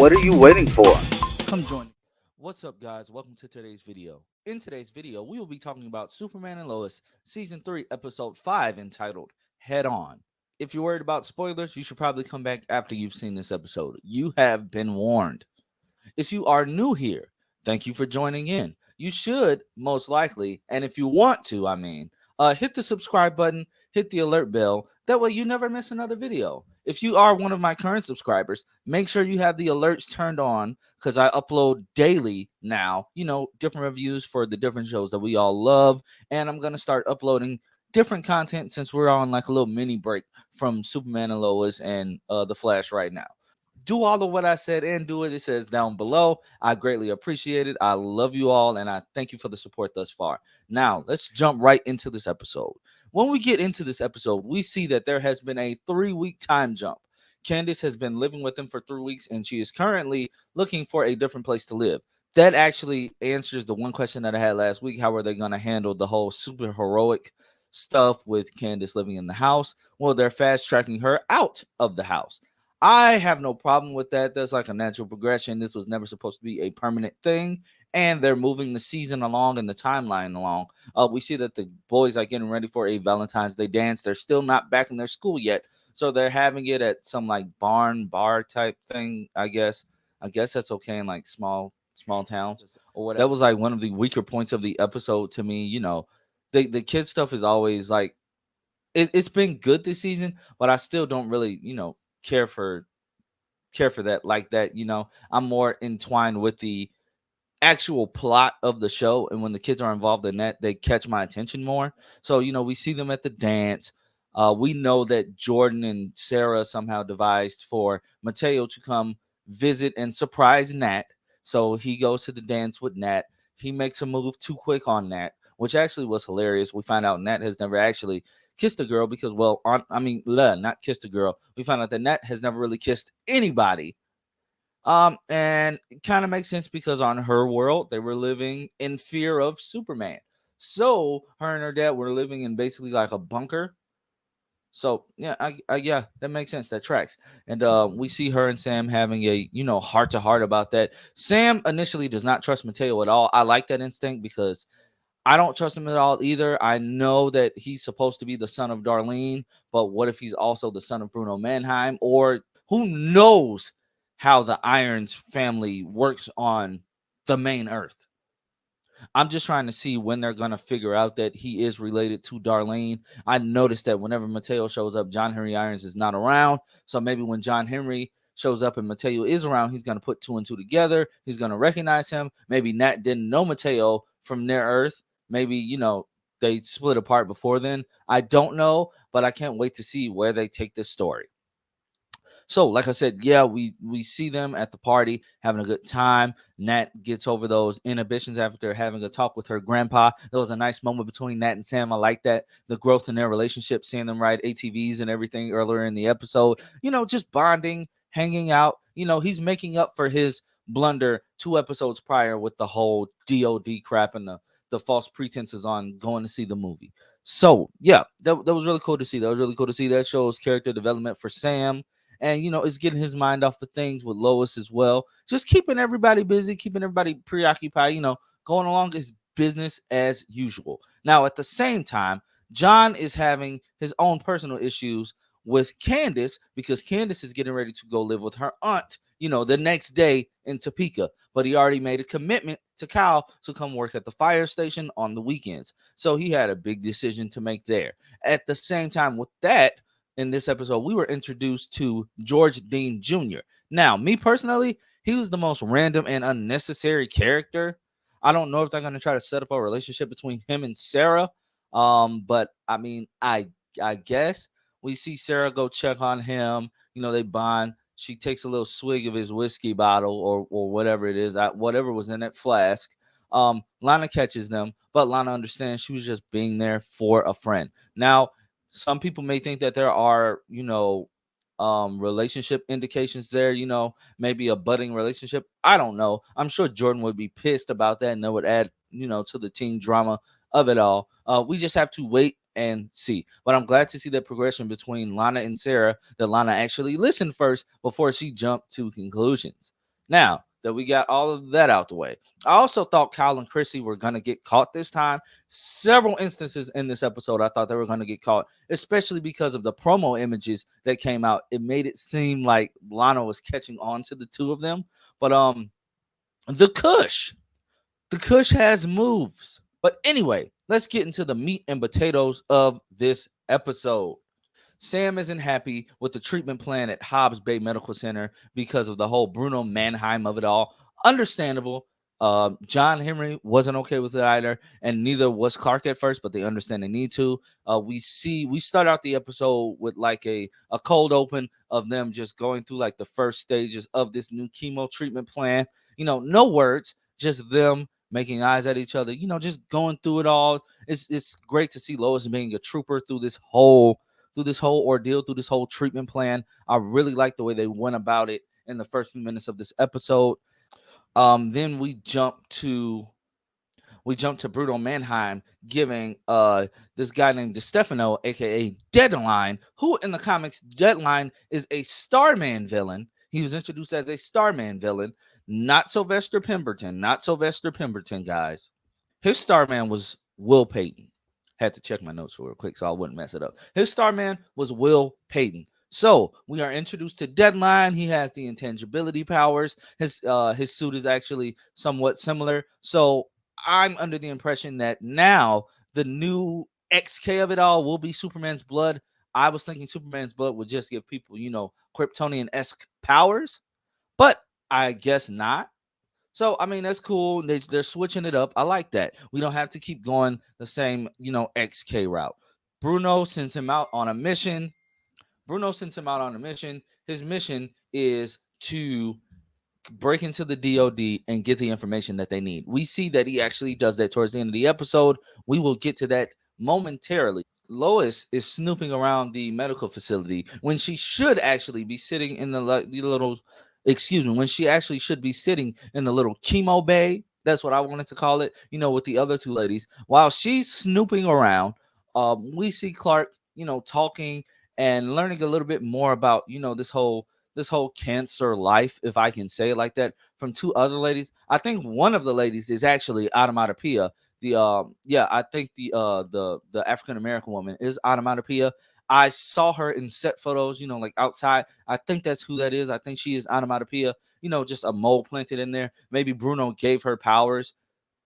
What are you waiting for? Come join me. What's up, guys? Welcome to today's video. In today's video, we will be talking about Superman and Lois, Season 3, Episode 5, entitled Head On. If you're worried about spoilers, you should probably come back after you've seen this episode. You have been warned. If you are new here, thank you for joining in. You should most likely, and if you want to, hit the subscribe button, hit the alert bell. That way you never miss another video. If you are one of my current subscribers, make sure you have the alerts turned on because I upload daily now, different reviews for the different shows that we all love. And I'm going to start uploading different content since we're on like a little mini break from Superman and Lois and The Flash right now. Do all of what I said and do it. It says down below. I greatly appreciate it. I love you all and I thank you for the support thus far. Now, let's jump right into this episode. When we get into this episode, we see that there has been a 3-week time jump. Candace has been living with him for 3 weeks and she is currently looking for a different place to live. That actually answers the one question that I had last week. How are they going to handle the whole super heroic stuff with Candace living in the house? Well, they're fast tracking her out of the house. I have no problem with that. That's like a natural progression. This was never supposed to be a permanent thing, and they're moving the season along and the timeline along. We see that the boys are getting ready for a Valentine's Day dance. They're still not back in their school yet, so they're having it at some like barn bar type thing. I guess. I guess that's okay in like small towns or whatever. That was like one of the weaker points of the episode to me. The kid stuff is always like it's been good this season, but I still don't really care for that like that. I'm more entwined with the actual plot of the show, and when the kids are involved in that, they catch my attention more. So we see them at the dance. We know that Jordan and Sarah somehow devised for Mateo to come visit and surprise Nat, so he goes to the dance with Nat. He makes a move too quick on Nat, which actually was hilarious. We find out Nat has never actually kissed a girl because, well, not kissed a girl. We found out that Nat has never really kissed anybody. And it kind of makes sense because on her world, they were living in fear of Superman. So her and her dad were living in basically like a bunker. So yeah, yeah, that makes sense. That tracks. And we see her and Sam having a heart to heart about that. Sam initially does not trust Mateo at all. I like that instinct because I don't trust him at all either. I know that he's supposed to be the son of Darlene, but what if he's also the son of Bruno Mannheim? Or who knows how the Irons family works on the main Earth? I'm just trying to see when they're going to figure out that he is related to Darlene. I noticed that whenever Mateo shows up, John Henry Irons is not around. So maybe when John Henry shows up and Mateo is around, he's going to put two and two together. He's going to recognize him. Maybe Nat didn't know Mateo from their Earth. Maybe, they split apart before then. I don't know, but I can't wait to see where they take this story. So, like I said, yeah, we see them at the party having a good time. Nat gets over those inhibitions after having a talk with her grandpa. There was a nice moment between Nat and Sam. I like that. The growth in their relationship, seeing them ride ATVs and everything earlier in the episode. Just bonding, hanging out. He's making up for his blunder 2 episodes prior with the whole DOD crap and the false pretenses on going to see the movie. So, yeah, that was really cool to see. That was really cool to see. That shows character development for Sam. And it's getting his mind off of things with Lois as well. Just keeping everybody busy, keeping everybody preoccupied, going along his business as usual. Now, at the same time, John is having his own personal issues with Candace because Candace is getting ready to go live with her aunt, the next day in Topeka. But he already made a commitment to Kyle to come work at the fire station on the weekends. So he had a big decision to make there. At the same time with that, in this episode, we were introduced to George Dean Jr. Now, me personally, he was the most random and unnecessary character. I don't know if they're going to try to set up a relationship between him and Sarah. But I guess we see Sarah go check on him. They bond. She takes a little swig of his whiskey bottle or whatever it is, whatever was in that flask. Lana catches them, but Lana understands she was just being there for a friend. Now, some people may think that there are, relationship indications there, maybe a budding relationship. I don't know. I'm sure Jordan would be pissed about that and that would add, to the teen drama of it all. We just have to wait and see. But I'm glad to see that progression between Lana and Sarah, that Lana actually listened first before she jumped to conclusions. Now that we got all of that out the way, I also thought Kyle and Chrissy were going to get caught this time. Several instances in this episode, I thought they were going to get caught, especially because of the promo images that came out. It made it seem like Lana was catching on to the two of them. But the Kush, the Kush has moves. But anyway, let's get into the meat and potatoes of this episode. Sam isn't happy with the treatment plan at Hobbs Bay Medical Center because of the whole Bruno Mannheim of it all. Understandable. John Henry wasn't okay with it either, and neither was Clark at first, but they understand they need to. We start out the episode with like a cold open of them just going through like the first stages of this new chemo treatment plan. No words, just them making eyes at each other. Just going through it all. It's great to see Lois being a trooper through this whole ordeal, through this whole treatment plan. I really like the way they went about it in the first few minutes of this episode. Then we jump to Bruno Mannheim giving this guy named DeStefano, aka Deadline, who in the comics Deadline is a Starman villain. He was introduced as a Starman villain, not Sylvester Pemberton, guys. His Starman was Will Payton. Had to check my notes real quick so I wouldn't mess it up. His Starman was Will Payton. So we are introduced to Deadline. He has the intangibility powers. His suit is actually somewhat similar. So I'm under the impression that now the new XK of it all will be Superman's blood. I was thinking Superman's blood would just give people, Kryptonian-esque powers, but I guess not. So I mean that's cool. They're switching it up. I like that. We don't have to keep going the same, XK route. Bruno sends him out on a mission. His mission is to break into the DOD and get the information that they need. We see that he actually does that towards the end of the episode. We will get to that momentarily. Lois is snooping around the medical facility when she should actually be sitting in the little, excuse me, when she actually should be sitting in the little chemo bay. That's what I wanted to call it, with the other two ladies. While she's snooping around, we see Clark, talking and learning a little bit more about, this whole cancer life, if I can say it like that, from two other ladies. I think one of the ladies is actually Automatopoeia. I think the African American woman is Automatopoeia. I saw her in set photos, like outside. I think that's who that is. I think she is Automatopoeia. Just a mole planted in there. Maybe Bruno gave her powers,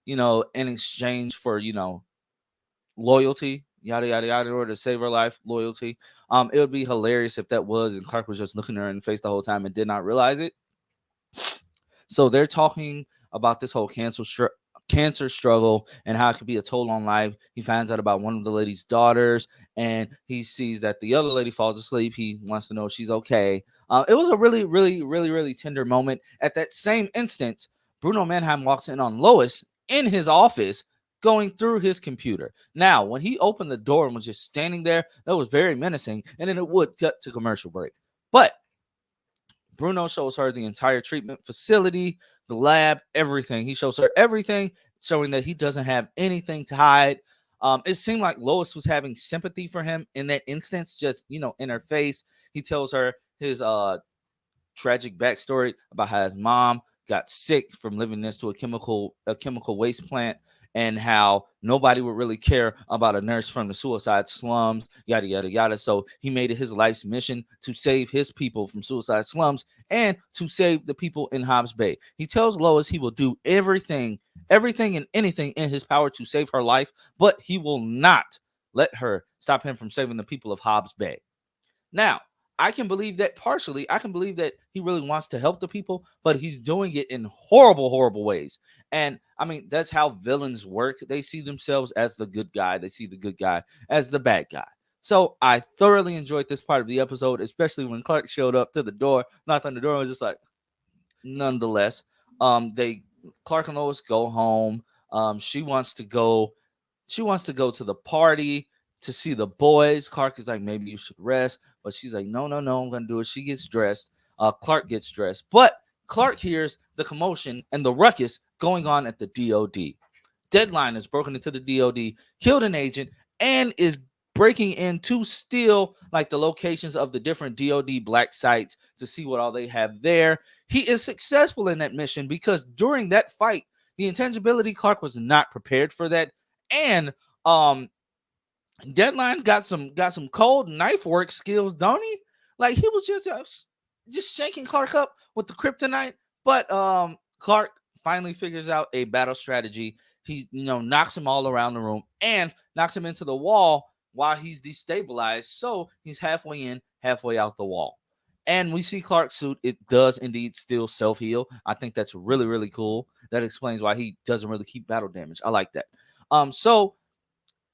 in exchange for loyalty, yada yada yada, in order to save her life, loyalty. It would be hilarious if that was, and Clark was just looking her in the face the whole time and did not realize it. So they're talking about this whole cancer struggle and how it could be a toll on life. He finds out about one of the lady's daughters, and he sees that the other lady falls asleep. He wants to know if she's okay. It was a really, really, really, really tender moment. At that same instant, Bruno Mannheim walks in on Lois in his office, going through his computer. Now, when he opened the door and was just standing there, that was very menacing, and then it would cut to commercial break. But Bruno shows her the entire treatment facility, the lab, everything. He shows her everything, showing that he doesn't have anything to hide. It seemed like Lois was having sympathy for him in that instance, just in her face. He tells her his tragic backstory about how his mom got sick from living next to a chemical waste plant, and how nobody would really care about a nurse from the suicide slums, yada yada yada. So he made it his life's mission to save his people from suicide slums and to save the people in Hobbs Bay. He tells Lois he will do everything and anything in his power to save her life, but he will not let her stop him from saving the people of Hobbs Bay. Now, I can believe that partially. I can believe that he really wants to help the people, but he's doing it in horrible, horrible ways. And I mean, that's how villains work. They see themselves as the good guy, they see the good guy as the bad guy. So I thoroughly enjoyed this part of the episode, especially when Clark showed up to the door, knocked on the door, and was just like, nonetheless, they Clark and Lois go home. She wants to go to the party to see the boys. Clark is like, maybe you should rest. But she's like, no, no, no, I'm going to do it. She gets dressed. Clark gets dressed. But Clark hears the commotion and the ruckus going on at the DOD. Deadline has broken into the DOD, killed an agent, and is breaking in to steal like the locations of the different DOD black sites to see what all they have there. He is successful in that mission because during that fight, the intangibility Clark was not prepared for that. And um Deadline got some cold knife work skills, don't he? Like he was just shaking Clark up with the kryptonite. But Clark finally figures out a battle strategy. He knocks him all around the room and knocks him into the wall while he's destabilized. So he's halfway in, halfway out the wall. And we see Clark's suit. It does indeed still self heal. I think that's really really cool. That explains why he doesn't really keep battle damage. I like that. So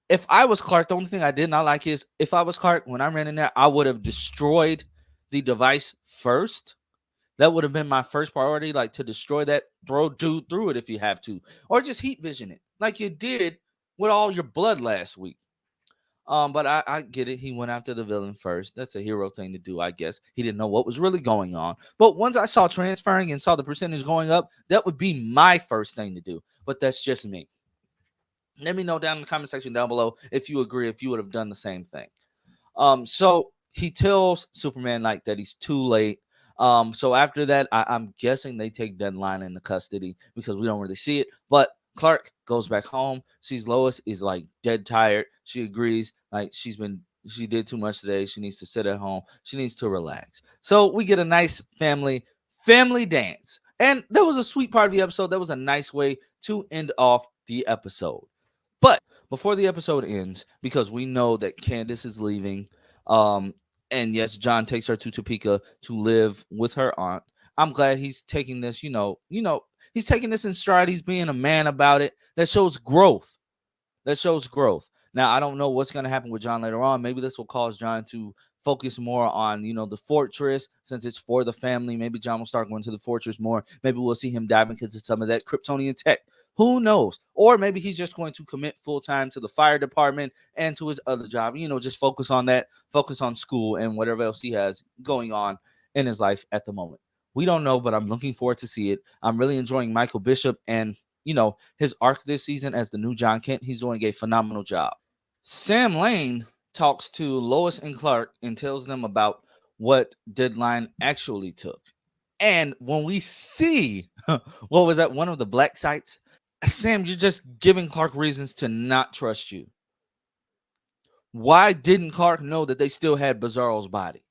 if I was Clark, the only thing I did not like is if I was Clark, when I ran in there, I would have destroyed the device first. That would have been my first priority, like to destroy that, throw dude through it if you have to, or just heat vision it, like you did with all your blood last week. But I get it. He went after the villain first. That's a hero thing to do, I guess. He didn't know what was really going on. But once I saw transferring and saw the percentage going up, that would be my first thing to do. But that's just me. Let me know down in the comment section down below if you agree, if you would have done the same thing. So he tells Superman like that he's too late. So after that, I'm guessing they take Deadline into custody because we don't really see it. But Clark goes back home, sees Lois is like dead tired. She agrees, like she did too much today. She needs to sit at home. She needs to relax. So we get a nice family dance. And that was a sweet part of the episode. That was a nice way to end off the episode. But before the episode ends, because we know that Candace is leaving, um, and yes, John takes her to Topeka to live with her aunt. I'm glad he's taking this, he's taking this in stride. He's being a man about it. That shows growth. That shows growth. Now, I don't know what's going to happen with John later on. Maybe this will cause John to focus more on, the fortress since it's for the family. Maybe John will start going to the fortress more. Maybe we'll see him diving into some of that Kryptonian tech. Who knows? Or maybe he's just going to commit full time to the fire department and to his other job. Just focus on that, focus on school and whatever else he has going on in his life at the moment. We don't know, but I'm looking forward to see it. I'm really enjoying Michael Bishop and his arc this season as the new John Kent. He's doing a phenomenal job. Sam Lane talks to Lois and Clark and tells them about what Deadline actually took. And when we see what was that, one of the black sites, Sam, you're just giving Clark reasons to not trust you. Why didn't Clark know that they still had Bizarro's body?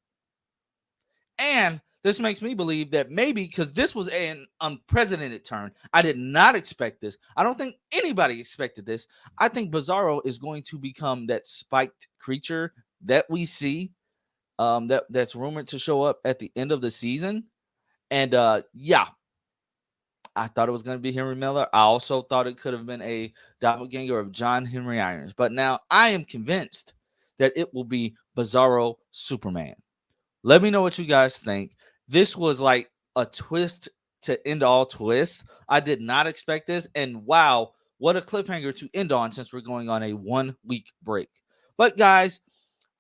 And this makes me believe that maybe because this was an unprecedented turn, I did not expect this. I don't think anybody expected this. I think Bizarro is going to become that spiked creature that we see, that's rumored to show up at the end of the season. And yeah, I thought it was going to be Henry Miller. I also thought it could have been a doppelganger of John Henry Irons. But now I am convinced that it will be Bizarro Superman. Let me know what you guys think. This was like a twist to end all twists. I did not expect this. And wow, what a cliffhanger to end on since we're going on a 1-week break. But guys,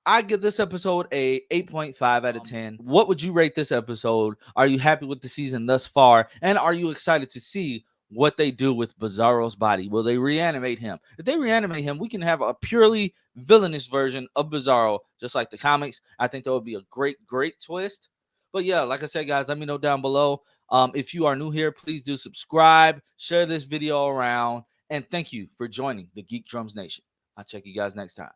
I give this episode a 8.5 out of 10. What would you rate this episode? Are you happy with the season thus far? And are you excited to see what they do with Bizarro's body? Will they reanimate him? If they reanimate him, we can have a purely villainous version of Bizarro, just like the comics. I think that would be a great twist. But yeah, like I said, guys, let me know down below. If you are new here, please do subscribe, share this video around, and thank you for joining the Geek Drums Nation. I'll check you guys next time.